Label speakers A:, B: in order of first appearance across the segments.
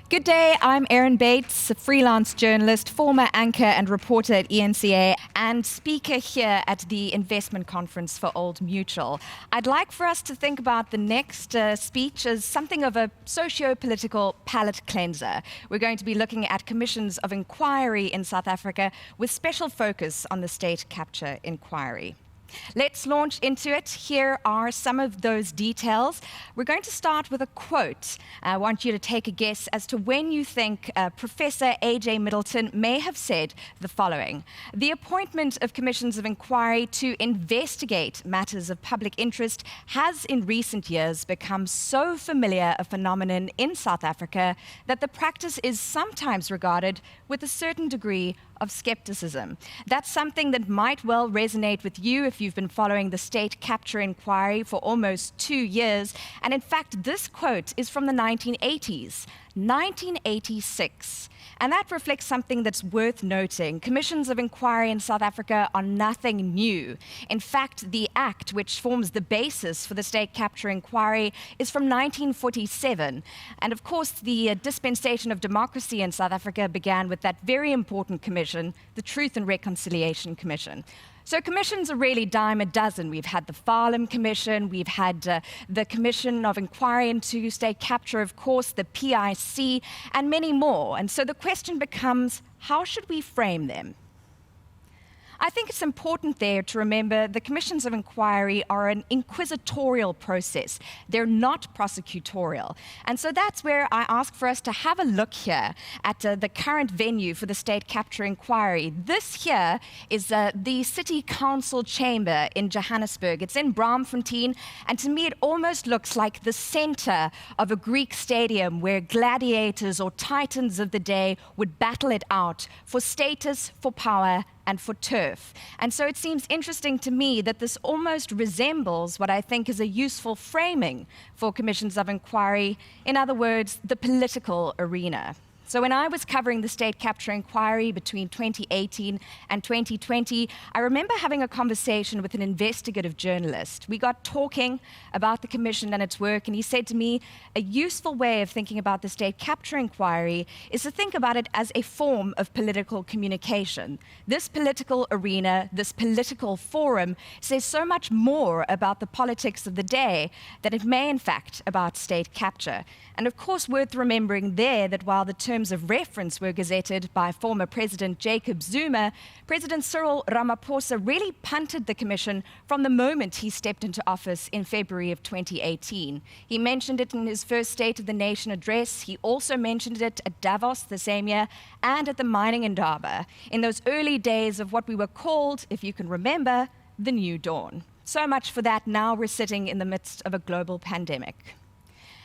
A: Good day, I'm Erin Bates, a freelance journalist, former anchor and reporter at ENCA, and speaker here at the Investment Conference for Old Mutual. I'd like for us to think about the next speech as something of a socio-political palate cleanser. We're going to be looking at commissions of inquiry in South Africa with special focus on the state capture inquiry. Let's launch into it. Here are some of those details. We're going to start with a quote. I want you to take a guess as to when you think Professor A.J. Middleton may have said the following. The appointment of commissions of inquiry to investigate matters of public interest has in recent years become so familiar a phenomenon in South Africa that the practice is sometimes regarded with a certain degree of skepticism. That's something that might well resonate with you if you've been following the state capture inquiry for almost 2 years. And in fact, this quote is from the 1980s, 1986. And that reflects something that's worth noting. Commissions of inquiry in South Africa are nothing new. In fact, the act which forms the basis for the state capture inquiry is from 1947. And of course, the dispensation of democracy in South Africa began with that very important commission, the Truth and Reconciliation Commission. So commissions are really dime a dozen. We've had the Farlam Commission, we've had the Commission of Inquiry into State Capture, of course, the PIC, and many more. And so the question becomes, how should we frame them? I think it's important there to remember the commissions of inquiry are an inquisitorial process. They're not prosecutorial. And so that's where I ask for us to have a look here at the current venue for the state capture inquiry. This here is the City Council chamber in Johannesburg. It's in Braamfontein, and to me it almost looks like the center of a Greek stadium where gladiators or titans of the day would battle it out for status, for power, and for turf. And so it seems interesting to me that this almost resembles what I think is a useful framing for commissions of inquiry, in other words, the political arena. So when I was covering the state capture inquiry between 2018 and 2020, I remember having a conversation with an investigative journalist. We got talking about the commission and its work, and he said to me, a useful way of thinking about the state capture inquiry is to think about it as a form of political communication. This political arena, this political forum, says so much more about the politics of the day than it may, in fact, about state capture. And of course, worth remembering there that while the terms of reference were gazetted by former President Jacob Zuma, President Cyril Ramaphosa really punted the commission from the moment he stepped into office in February of 2018. He mentioned it in his first State of the Nation address. He also mentioned it at Davos the same year and at the mining indaba, in those early days of what we were called, if you can remember, the New Dawn. So much for that. Now we're sitting in the midst of a global pandemic.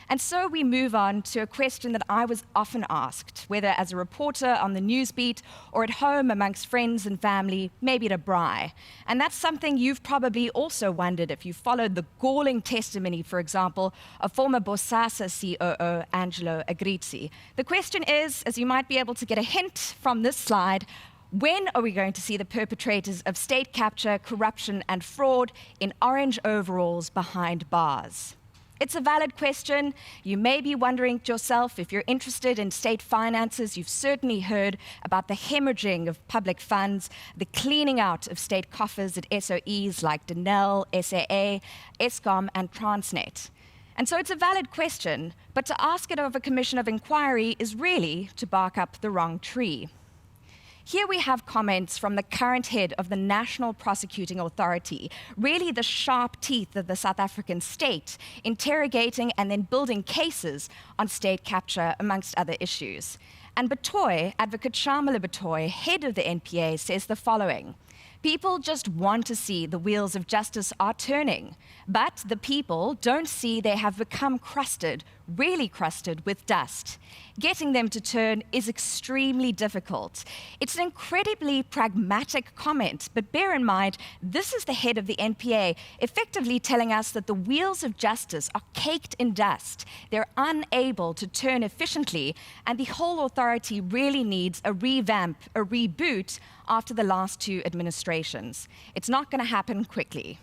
A: And so we move on to a question that I was often asked, whether as a reporter on the newsbeat or at home amongst friends and family, maybe at a braai. And that's something you've probably also wondered if you followed the galling testimony, for example, of former Bosasa COO Angelo Agrizzi. The question is, as you might be able to get a hint from this slide, when are we going to see the perpetrators of state capture, corruption, and fraud in orange overalls behind bars? It's a valid question. You may be wondering to yourself, if you're interested in state finances, you've certainly heard about the hemorrhaging of public funds, the cleaning out of state coffers at SOEs like Denel, SAA, Eskom, and Transnet. And so it's a valid question, but to ask it of a commission of inquiry is really to bark up the wrong tree. Here we have comments from the current head of the National Prosecuting Authority, really the sharp teeth of the South African state, interrogating and then building cases on state capture, amongst other issues. And Batoy, Advocate Shamala Batoy, head of the NPA, says the following: people just want to see the wheels of justice are turning, but the people don't see they have become crusted, really crusted with dust. Getting them to turn is extremely difficult. It's an incredibly pragmatic comment, but bear in mind, this is the head of the NPA, effectively telling us that the wheels of justice are caked in dust. They're unable to turn efficiently, and the whole authority really needs a revamp, a reboot after the last 2 administrations. It's not going to happen quickly.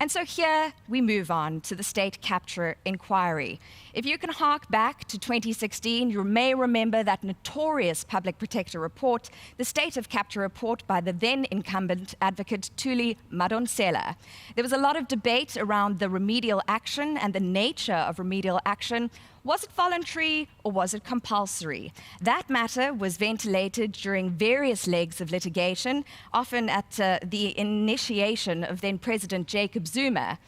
A: And so here we move on to the state capture inquiry. If you can hark back to 2016, you may remember that notorious public protector report, the State of Capture report by the then incumbent advocate Thuli Madonsela. There was a lot of debate around the remedial action and the nature of remedial action. Was it voluntary or was it compulsory? That matter was ventilated during various legs of litigation, often at the initiation of then President Jacob Zuma.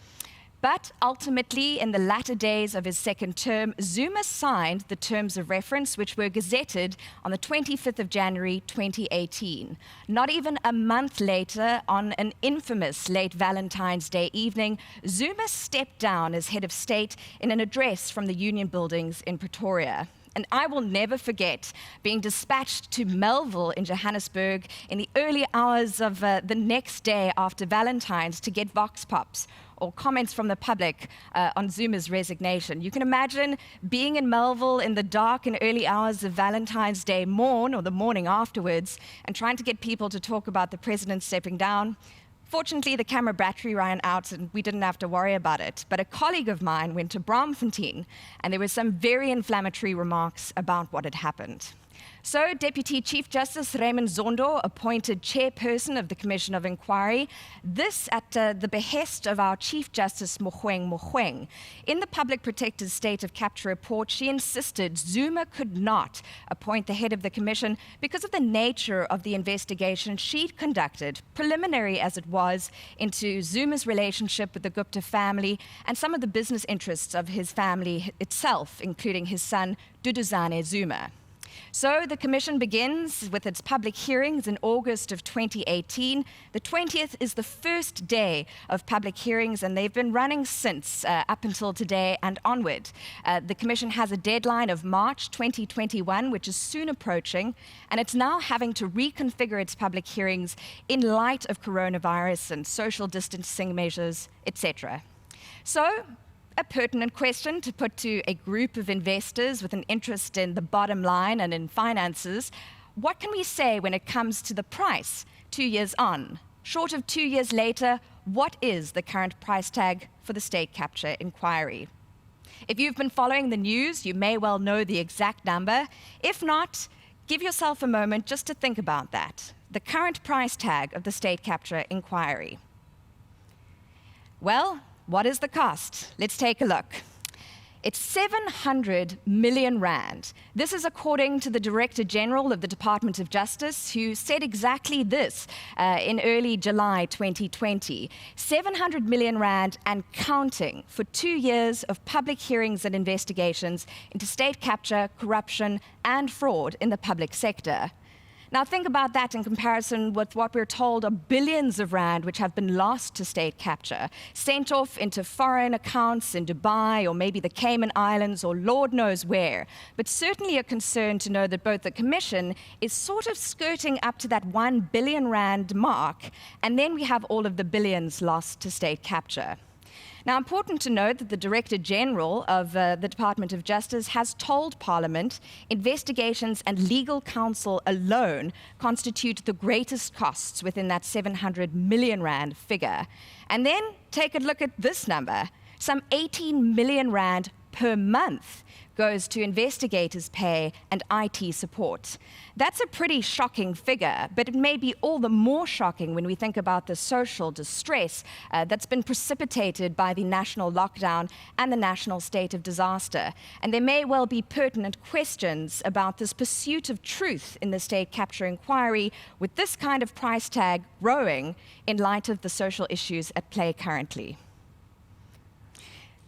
A: But ultimately, in the latter days of his second term, Zuma signed the terms of reference, which were gazetted on the 25th of January 2018. Not even a month later, on an infamous late Valentine's Day evening, Zuma stepped down as head of state in an address from the Union Buildings in Pretoria. And I will never forget being dispatched to Melville in Johannesburg in the early hours of the next day after Valentine's to get vox pops or comments from the public on Zuma's resignation. You can imagine being in Melville in the dark and early hours of Valentine's Day morn or the morning afterwards and trying to get people to talk about the president stepping down. Fortunately, the camera battery ran out and we didn't have to worry about it. But a colleague of mine went to Braamfontein and there were some very inflammatory remarks about what had happened. So Deputy Chief Justice Raymond Zondo appointed chairperson of the Commission of Inquiry, this at the behest of our Chief Justice Mogoeng. In the Public Protector's State of Capture report, she insisted Zuma could not appoint the head of the commission because of the nature of the investigation she'd conducted, preliminary as it was, into Zuma's relationship with the Gupta family and some of the business interests of his family itself, including his son, Duduzane Zuma. So the commission begins with its public hearings in August of 2018. The 20th is the first day of public hearings, and they've been running since up until today and onward. The commission has a deadline of March 2021, which is soon approaching, and it's now having to reconfigure its public hearings in light of coronavirus and social distancing measures, etc. So, a pertinent question to put to a group of investors with an interest in the bottom line and in finances. What can we say when it comes to the price 2 years on? Short of 2 years later, what is the current price tag for the state capture inquiry? If you've been following the news, you may well know the exact number. If not, give yourself a moment just to think about that. The current price tag of the state capture inquiry. Well, what is the cost? Let's take a look. It's 700 million rand. This is according to the Director General of the Department of Justice, who said exactly this in early July 2020. 700 million rand and counting for 2 years of public hearings and investigations into state capture, corruption, and fraud in the public sector. Now think about that in comparison with what we're told are billions of rand which have been lost to state capture, sent off into foreign accounts in Dubai or maybe the Cayman Islands or Lord knows where. But certainly a concern to know that both the Commission is sort of skirting up to that 1 billion rand mark, and then we have all of the billions lost to state capture. Now, important to note that the Director General of the Department of Justice has told Parliament investigations and legal counsel alone constitute the greatest costs within that 700 million rand figure. And then take a look at this number. Some 18 million rand per month goes to investigators' pay and IT support. That's a pretty shocking figure, but it may be all the more shocking when we think about the social distress that's been precipitated by the national lockdown and the national state of disaster. And there may well be pertinent questions about this pursuit of truth in the state capture inquiry with this kind of price tag growing in light of the social issues at play currently.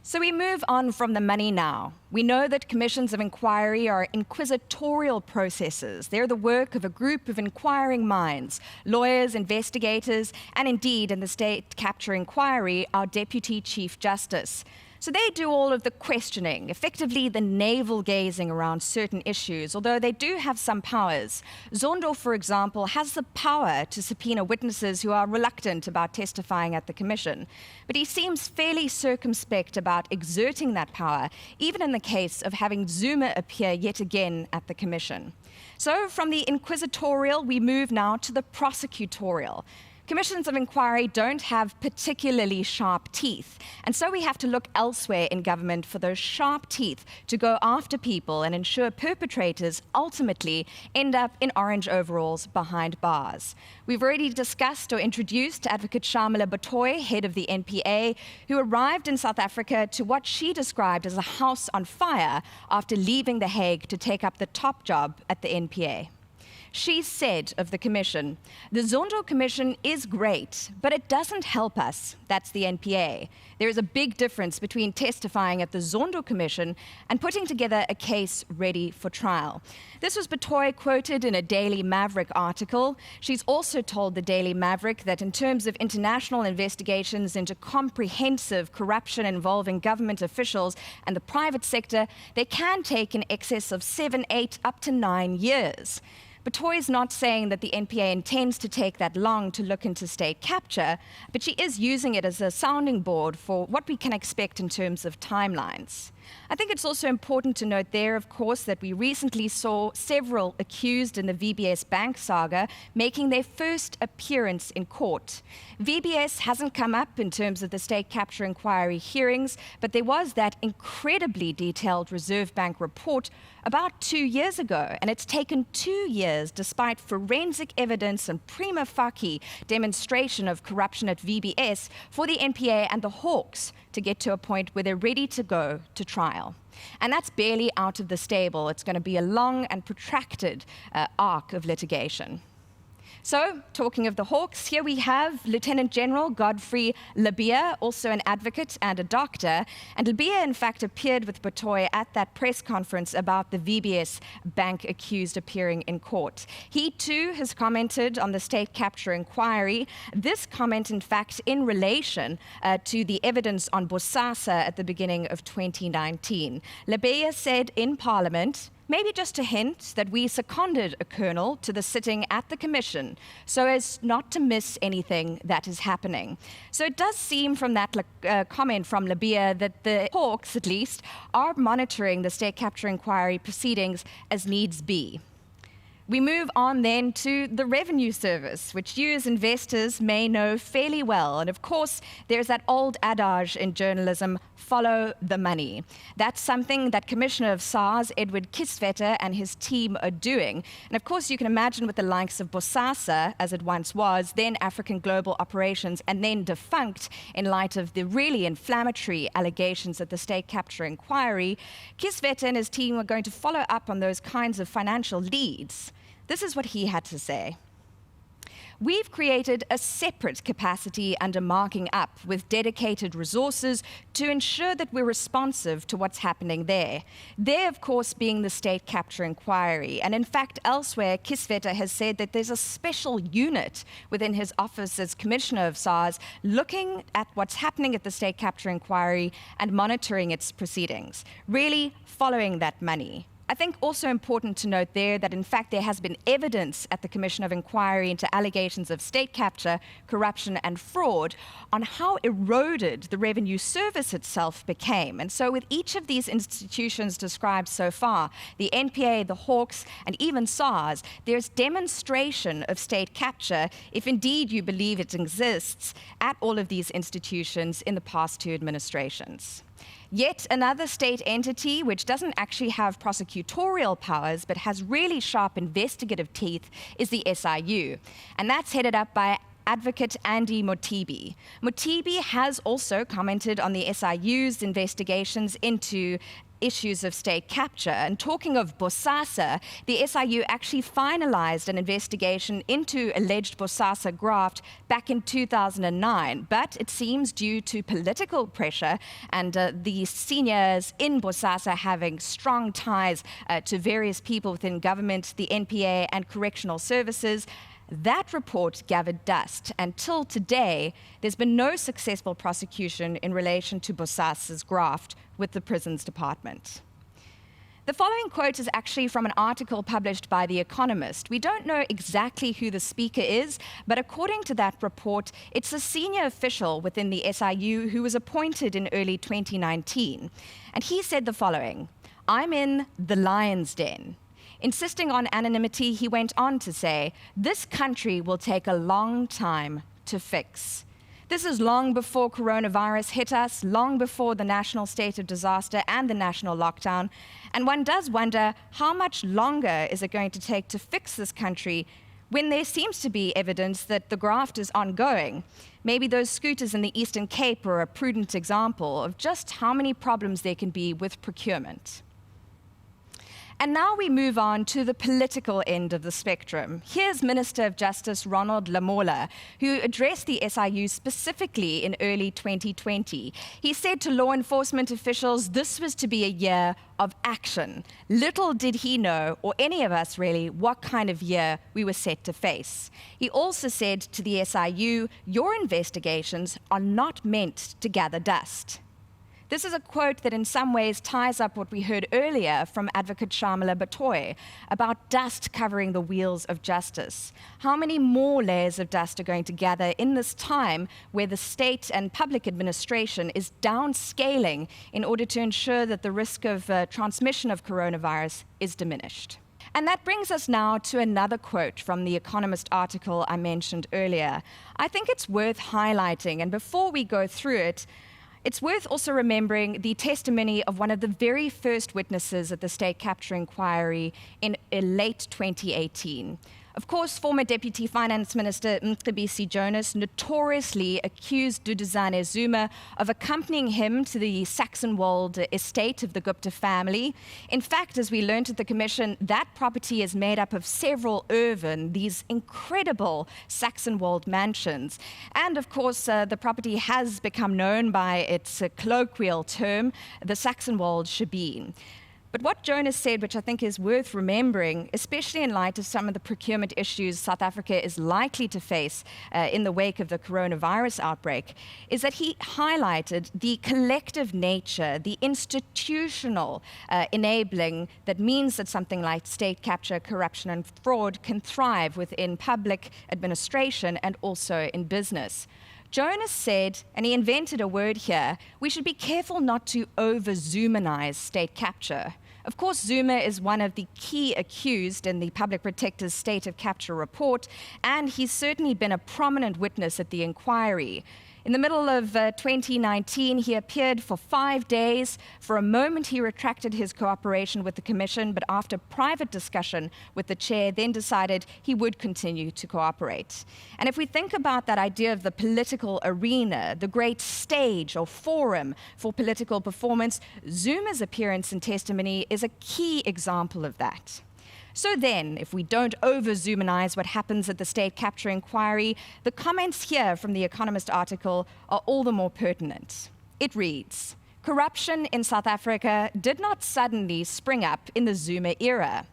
A: So we move on from the money now. We know that commissions of inquiry are inquisitorial processes. They're the work of a group of inquiring minds, lawyers, investigators, and indeed, in the state capture inquiry, our Deputy Chief Justice. So they do all of the questioning, effectively the navel-gazing around certain issues, although they do have some powers. Zondo, for example, has the power to subpoena witnesses who are reluctant about testifying at the commission. But he seems fairly circumspect about exerting that power, even in the case of having Zuma appear yet again at the commission. So from the inquisitorial, we move now to the prosecutorial. Commissions of inquiry don't have particularly sharp teeth, and so we have to look elsewhere in government for those sharp teeth to go after people and ensure perpetrators ultimately end up in orange overalls behind bars. We've already discussed or introduced Advocate Shamila Botha, head of the NPA, who arrived in South Africa to what she described as a house on fire after leaving The Hague to take up the top job at the NPA. She said of the commission, "The Zondo Commission is great, but it doesn't help us." That's the NPA. There is a big difference between testifying at the Zondo Commission and putting together a case ready for trial. This was Botha quoted in a Daily Maverick article. She's also told the Daily Maverick that in terms of international investigations into comprehensive corruption involving government officials and the private sector, they can take in excess of 7, 8, up to 9 years. Botha is not saying that the NPA intends to take that long to look into state capture, but she is using it as a sounding board for what we can expect in terms of timelines. I think it's also important to note there, of course, that we recently saw several accused in the VBS bank saga making their first appearance in court. VBS hasn't come up in terms of the state capture inquiry hearings, but there was that incredibly detailed Reserve Bank report about 2 years ago, and it's taken 2 years despite forensic evidence and prima facie demonstration of corruption at VBS for the NPA and the Hawks to get to a point where they're ready to go to trial. And that's barely out of the stable. It's going to be a long and protracted arc of litigation. So, talking of the Hawks, here we have Lieutenant General Godfrey Labia, also an advocate and a doctor. And Labia, in fact, appeared with Botha at that press conference about the VBS bank accused appearing in court. He, too, has commented on the state capture inquiry. This comment, in fact, in relation to the evidence on Bosasa at the beginning of 2019. Labia said in Parliament, "Maybe just a hint that we seconded a colonel to the sitting at the commission so as not to miss anything that is happening." So it does seem from that comment from Labia that the Hawks, at least, are monitoring the state capture inquiry proceedings as needs be. We move on then to the Revenue Service, which you as investors may know fairly well. And of course, there's that old adage in journalism, follow the money. That's something that Commissioner of SARS, Edward Kisvetter, and his team are doing. And of course, you can imagine with the likes of Bosasa, as it once was, then African Global Operations, and then defunct in light of the really inflammatory allegations at the state capture inquiry, Kisvetter and his team are going to follow up on those kinds of financial leads. This is what he had to say. "We've created a separate capacity under marking up with dedicated resources to ensure that we're responsive to what's happening there. There, of course, being the state capture inquiry. And in fact, elsewhere, Kisvetter has said that there's a special unit within his office as Commissioner of SARS looking at what's happening at the state capture inquiry and monitoring its proceedings, really following that money. I think also important to note there that in fact there has been evidence at the Commission of Inquiry into allegations of state capture, corruption and fraud on how eroded the Revenue Service itself became. And so with each of these institutions described so far, the NPA, the Hawks and even SARS, there's demonstration of state capture, if indeed you believe it exists, at all of these institutions in the past 2 administrations. Yet another state entity which doesn't actually have prosecutorial powers but has really sharp investigative teeth is the SIU, and that's headed up by Advocate Andy Motibi. Motibi has also commented on the SIU's investigations into issues of state capture. And talking of Bosasa, the SIU actually finalized an investigation into alleged Bosasa graft back in 2009. But it seems due to political pressure and the seniors in Bosasa having strong ties to various people within government, the NPA and correctional services, that report gathered dust. Until today, there's been no successful prosecution in relation to Bosasa's graft with the Prisons Department. The following quote is actually from an article published by The Economist. We don't know exactly who the speaker is, but according to that report, it's a senior official within the SIU who was appointed in early 2019. And he said the following: "I'm in the lion's den." Insisting on anonymity, he went on to say, "This country will take a long time to fix. This is long before coronavirus hit us, long before the national state of disaster and the national lockdown. And one does wonder, how much longer is it going to take to fix this country when there seems to be evidence that the graft is ongoing? Maybe those scooters in the Eastern Cape are a prudent example of just how many problems there can be with procurement. And now we move on to the political end of the spectrum. Here's Minister of Justice Ronald Lamola, who addressed the SIU specifically in early 2020. He said to law enforcement officials this was to be a year of action. Little did he know, or any of us really, what kind of year we were set to face. He also said to the SIU, your investigations are not meant to gather dust. This is a quote that in some ways ties up what we heard earlier from Advocate Shamala Batoy about dust covering the wheels of justice. How many more layers of dust are going to gather in this time where the state and public administration is downscaling in order to ensure that the risk of transmission of coronavirus is diminished? And that brings us now to another quote from the Economist article I mentioned earlier. I think it's worth highlighting, and before we go through it, it's worth also remembering the testimony of one of the very first witnesses at the state capture inquiry in late 2018. Of course, former Deputy Finance Minister Mcebisi Jonas notoriously accused Duduzane Zuma of accompanying him to the Saxonwold estate of the Gupta family. In fact, as we learned at the Commission, that property is made up of several urban, these incredible Saxonwold mansions. And of course, the property has become known by its colloquial term, the Saxonwold Shebeen. But what Jonas said, which I think is worth remembering, especially in light of some of the procurement issues South Africa is likely to face in the wake of the coronavirus outbreak, is that he highlighted the collective nature, the institutional enabling that means that something like state capture, corruption, and fraud can thrive within public administration and also in business. Jonas said, and he invented a word here, we should be careful not to over-Zumanize state capture. Of course, Zuma is one of the key accused in the Public Protector's State of Capture report, and he's certainly been a prominent witness at the inquiry. In the middle of 2019, he appeared for 5 days. For a moment, he retracted his cooperation with the Commission, but after private discussion with the chair, then decided he would continue to cooperate. And if we think about that idea of the political arena, the great stage or forum for political performance, Zuma's appearance and testimony is a key example of that. So then, if we don't over-Zumanize what happens at the state capture inquiry, the comments here from the Economist article are all the more pertinent. It reads, corruption in South Africa did not suddenly spring up in the Zuma era.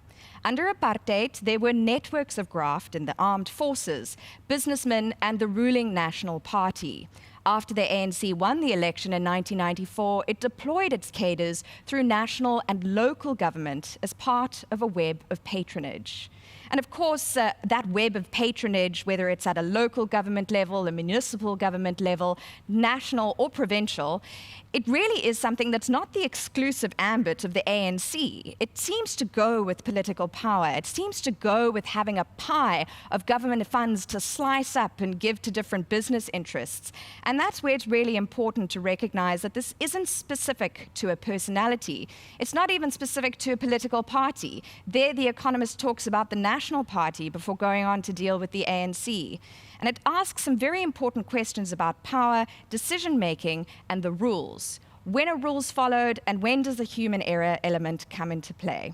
A: Under apartheid, there were networks of graft in the armed forces, businessmen, and the ruling National Party. After the ANC won the election in 1994, it deployed its cadres through national and local government as part of a web of patronage. And of course, that web of patronage, whether it's at a local government level, a municipal government level, national or provincial, it really is something that's not the exclusive ambit of the ANC. It seems to go with political power. It seems to go with having a pie of government funds to slice up and give to different business interests. And that's where it's really important to recognize that this isn't specific to a personality. It's not even specific to a political party. There, the Economist talks about the National Party before going on to deal with the ANC. And it asks some very important questions about power, decision-making, and the rules. When are rules followed, and when does the human error element come into play?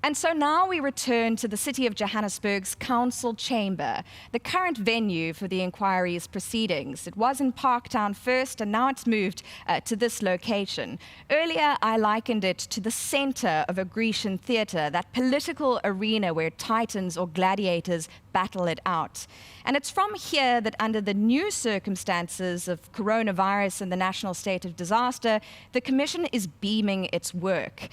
A: And so now we return to the City of Johannesburg's Council Chamber, the current venue for the inquiry's proceedings. It was in Parktown first, and now it's moved to this location. Earlier, I likened it to the center of a Grecian theater, that political arena where titans or gladiators battle it out. And it's from here that under the new circumstances of coronavirus and the national state of disaster, the Commission is beaming its work.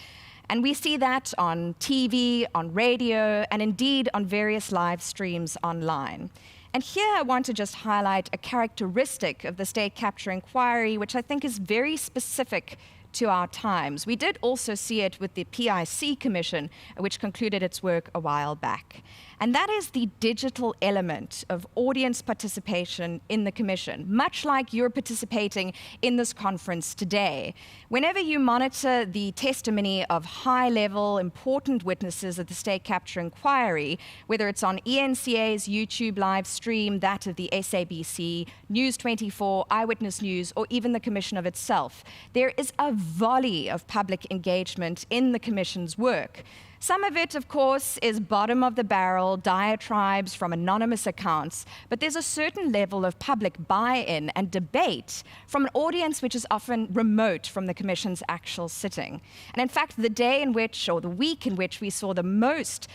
A: And we see that on TV, on radio, and indeed on various live streams online. And here I want to just highlight a characteristic of the state capture inquiry, which I think is very specific to our times. We did also see it with the PIC Commission, which concluded its work a while back. and that is the digital element of audience participation in the Commission, much like you're participating in this conference today. Whenever you monitor the testimony of high-level, important witnesses at the State Capture Inquiry, whether it's on ENCA's YouTube live stream, that of the SABC, News 24, Eyewitness News, or even the Commission of itself, there is a volley of public engagement in the Commission's work. Some of it, of course, is bottom-of-the-barrel diatribes from anonymous accounts, but there's a certain level of public buy-in and debate from an audience which is often remote from the Commission's actual sitting. And in fact, the day in which, or the week in which we saw the most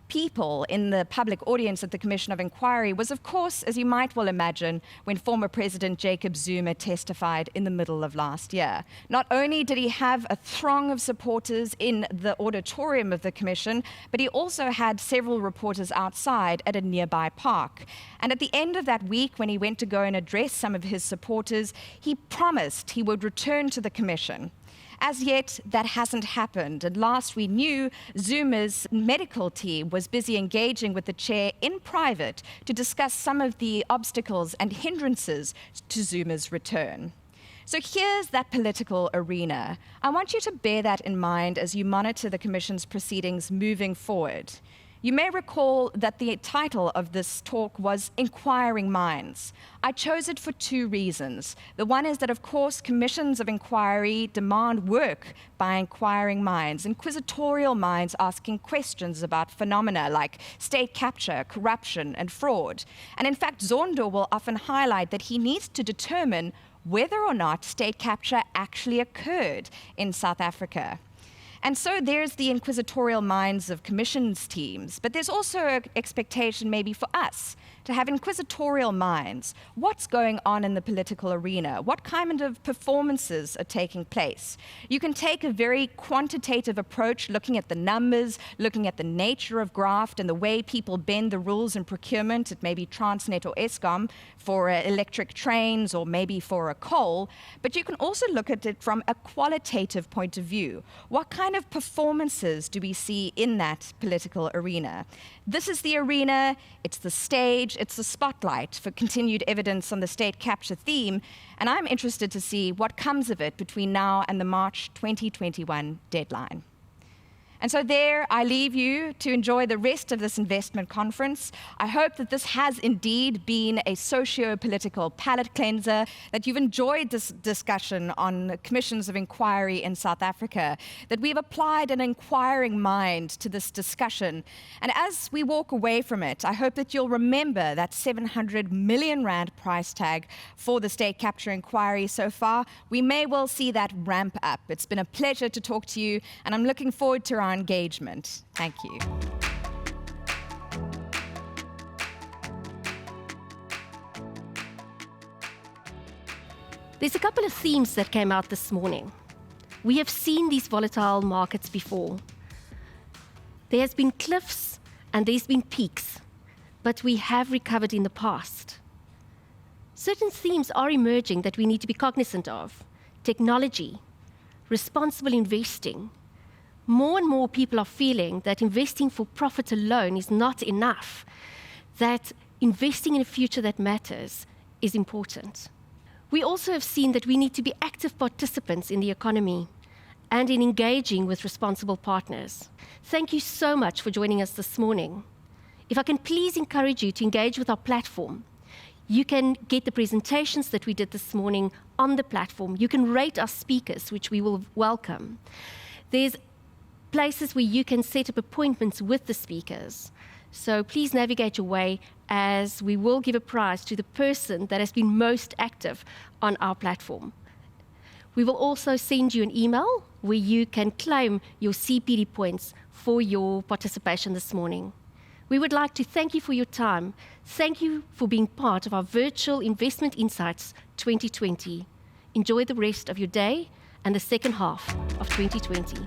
A: people in the public audience at the Commission of Inquiry was, of course, as you might well imagine, when former President Jacob Zuma testified in the middle of last year. Not only did he have a throng of supporters in the auditorium of the Commission, but he also had several reporters outside at a nearby park. And at the end of that week, when he went to go and address some of his supporters, he promised he would return to the Commission. As yet, that hasn't happened, and last we knew, Zuma's medical team was busy engaging with the chair in private to discuss some of the obstacles and hindrances to Zuma's return. So here's that political arena. I want you to bear that in mind as you monitor the Commission's proceedings moving forward. You may recall that the title of this talk was Inquiring Minds. I chose it for two reasons. The one is that, of course, commissions of inquiry demand work by inquiring minds, inquisitorial minds asking questions about phenomena like state capture, corruption, and fraud. And in fact, Zondo will often highlight that he needs to determine whether or not state capture actually occurred in South Africa. And so there's the inquisitorial minds of commissions teams, but there's also an expectation maybe for us to have inquisitorial minds. What's going on in the political arena? What kind of performances are taking place? You can take a very quantitative approach, looking at the numbers, looking at the nature of graft and the way people bend the rules in procurement at maybe Transnet or Eskom for electric trains or maybe for a coal. But you can also look at it from a qualitative point of view. What kind of performances do we see in that political arena? This is the arena, it's the stage, it's the spotlight for continued evidence on the state capture theme, and I'm interested to see what comes of it between now and the March 2021 deadline. And so there, I leave you to enjoy the rest of this investment conference. I hope that this has indeed been a socio-political palate cleanser, that you've enjoyed this discussion on commissions of inquiry in South Africa, that we've applied an inquiring mind to this discussion. And as we walk away from it, I hope that you'll remember that 700 million rand price tag for the state capture inquiry so far. We may well see that ramp up. It's been a pleasure to talk to you, and I'm looking forward to our engagement. Thank you.
B: There's a couple of themes that came out this morning. We have seen these volatile markets before. There has been cliffs and there's been peaks, but we have recovered in the past. Certain themes are emerging that we need to be cognizant of. Technology, responsible investing. More and more people are feeling that investing for profit alone is not enough, that investing in a future that matters is important. We also have seen that we need to be active participants in the economy and in engaging with responsible partners. Thank you so much for joining us this morning. If I can please encourage you to engage with our platform, you can get the presentations that we did this morning on the platform. You can rate our speakers, which we will welcome. There's places where you can set up appointments with the speakers. So please navigate your way, as we will give a prize to the person that has been most active on our platform. We will also send you an email where you can claim your CPD points for your participation this morning. We would like to thank you for your time. Thank you for being part of our virtual Investment Insights 2020. Enjoy the rest of your day and the second half of 2020.